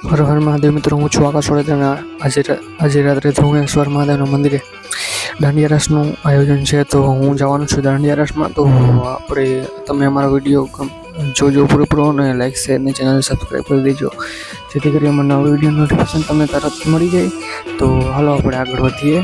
હર હર મહાદેવ મિત્રો, હું છું આકાશ વડોદરા. આજે રાત્રે ધ્રુવેશ્વર મહાદેવના મંદિરે દાંડિયા રાસનું આયોજન છે, તો હું જવાનું છું દાંડિયા રાસમાં. તો તમે અમારો વિડીયો જોજો પૂરો અને લાઈક શેર અને ચેનલ સબસ્ક્રાઈબ કરી દેજો, જેથી કરી અમારા નવા વિડીયો નોટિફિકેશન તમને તરત મળી જાય. તો હાલો આપણે આગળ વધીએ.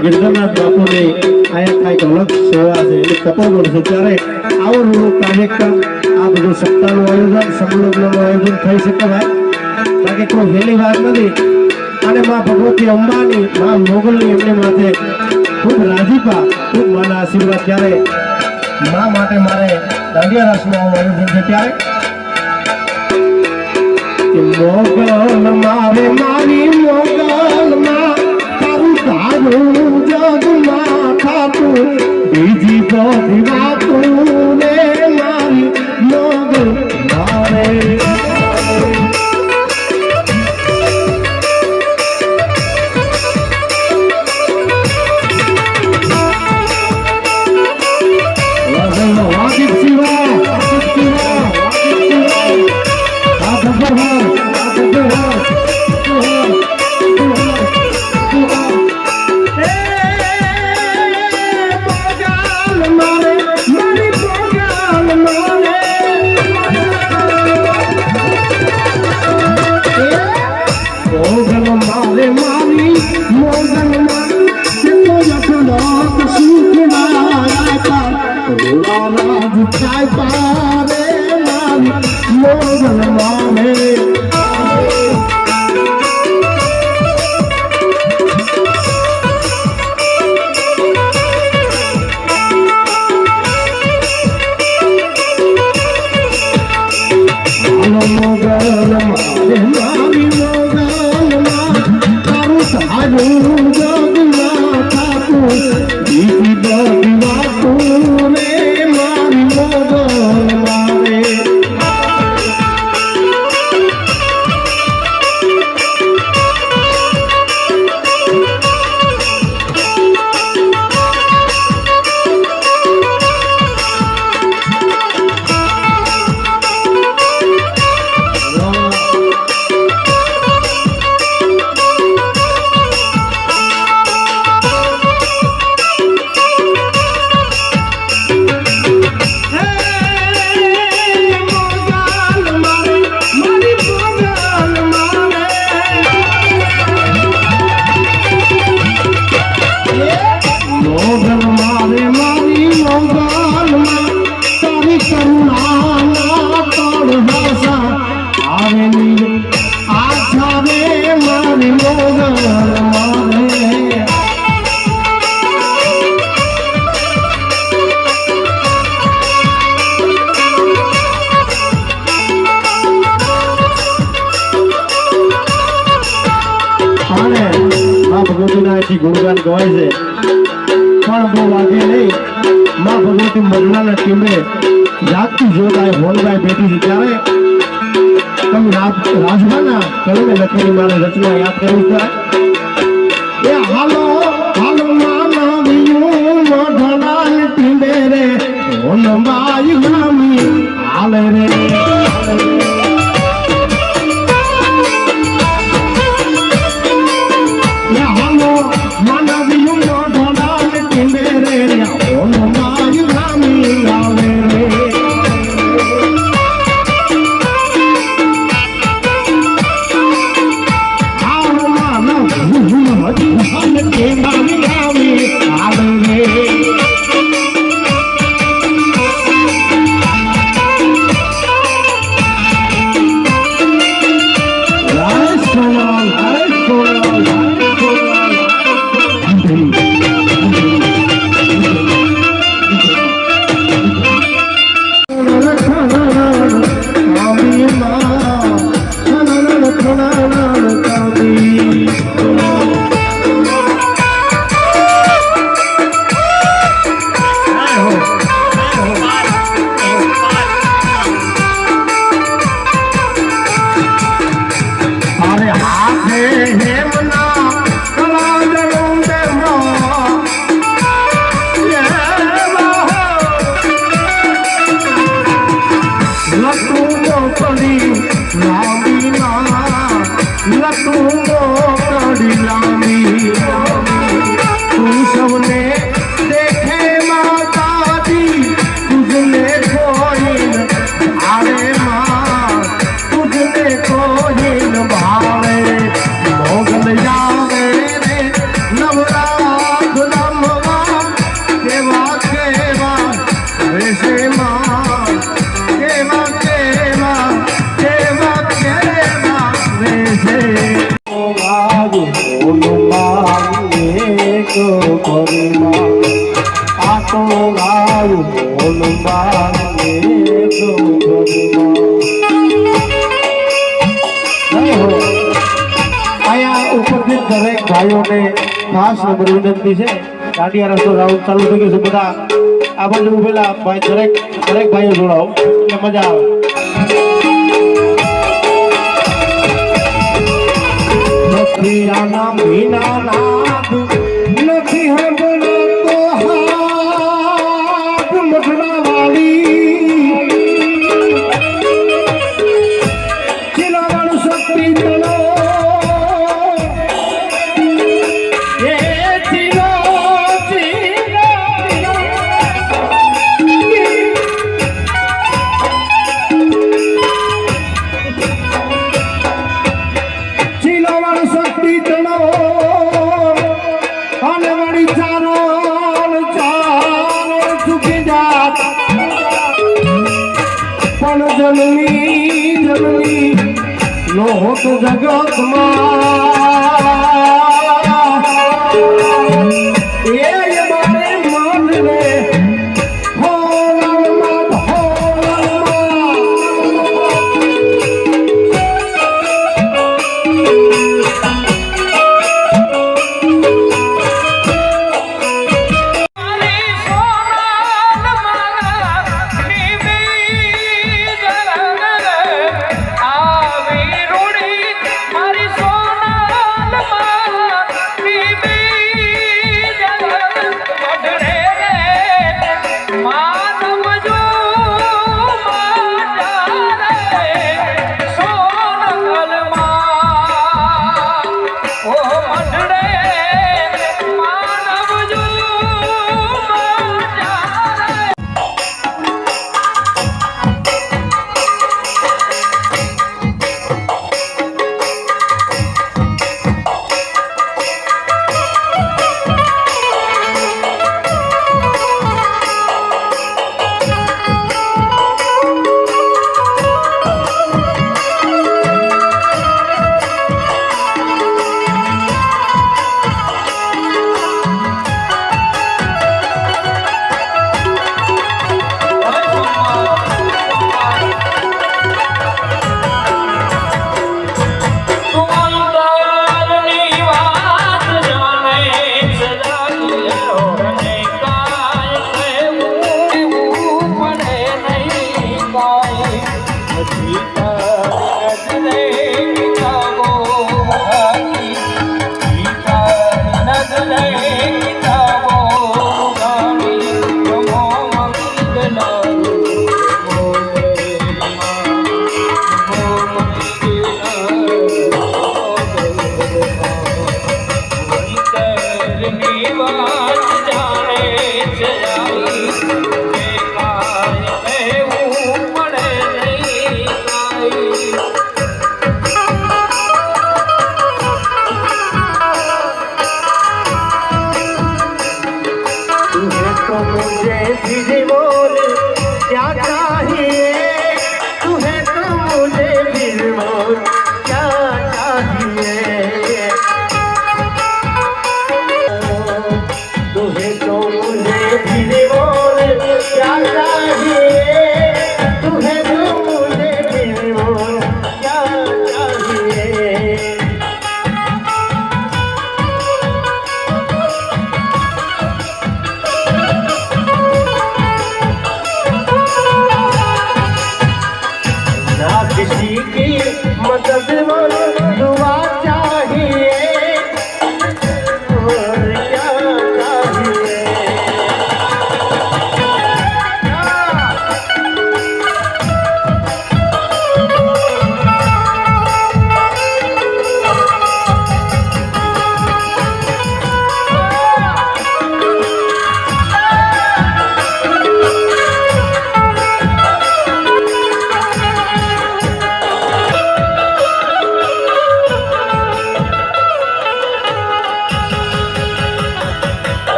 ગિરધરનાથ બાપુની અહીંયા કઈક અલગ સેવા છે એટલે તપોવન છે ત્યારે આવો નવો કાર્યક્રમ આ બધું સપ્તાહનું આયોજન સંલગ્નનું આયોજન થઈ શકે ભાઈ બાકી કોઈ વહેલી વાત નથી અને માં ભગવતી અંબાની માં મોગલની એમને માથે ખૂબ રાજીપા ખૂબ માના આશીર્વાદ ત્યારે માં માટે મારે દાંડિયા રાસનું આયોજન છે ત્યારે મોગલ મારે મારી મોગલ માં તારું જગમાં ખાતું બીજી બધી વાતું રે મારી મોગલ મારે ગુણગાન ગવાય છે પણ બહુ વાગે નહીં માં ભગવતી મરણાના ટીમે જાગતી જોતા હોલભાઈ બેઠી છે ત્યારે તમે રાજભાના કલમે લખેલી મારે રચના યાદ કરવી પડે એ હાલો હાલો માના વિયું મઢણાની ટીમે રે હોલભાઈ નામી હાલે રે માનવીયું નો ઢોળાને હાથે હેમના કલાજનું દેમો લટું મોકલી લાંબી ના લટું મોકલી લાંબી તું સૌને દેખે માતાજી તુझने कोई न भावे माँ તુझને कोई न भावे મોગલ જાવે રે નવરાત રમવા કેવા કેવા વેશે માં કેવા કેવા કેવા કેવા વેશે આજ બોલું માંગે તો કરુણા આ તો આજ બોલું માંગે તો કરુણા ઉપસ્થિત દરેક ભાઈઓને ખાસ નમ્ર વિનંતી છે દાંડિયા રસ્તો રાઉન્ડ ચાલુ થઈ ગયો છે બધા આ બાજુ ઉભેલા ભાઈ દરેક ભાઈઓ જોડાઓ એટલે મજા આવે નથી આના મીના નાદ નથી હંભળો તો હાથ મઠડા વાળી ચિલાવાળું શક્તિ તળો એ ચિલો ચિલાવાળું શક્તિ તળો અને વળી ચારો ચૂકી જાત પણ જન્મી નો હોત જગતમાં એ મારે મનને ભોળામાં ભોળામાં